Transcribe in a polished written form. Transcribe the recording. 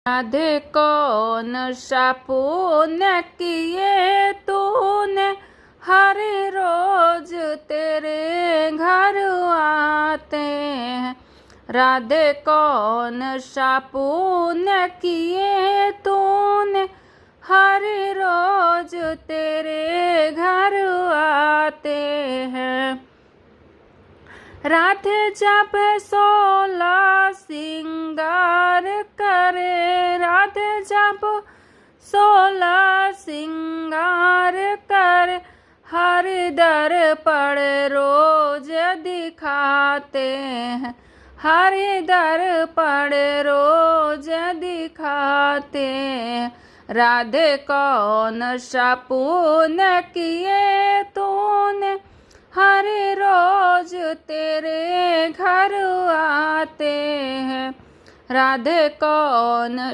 राधे कौन सा पुण्य किए तूने, हर रोज तेरे घर आते हैं। राधे कौन सा पुण्य किए तूने, हर रोज तेरे घर आते हैं। राधे जब 16 श्रृंगार करे, राधे जब 16 श्रृंगार करे, हर दर्पण रोज दिखाते हैं। हर दर्पण रोज दिखाते हैं। राधे कौन सा पुण्य किए तूने, हर रोज तेरे घर आते हैं। राधे कौन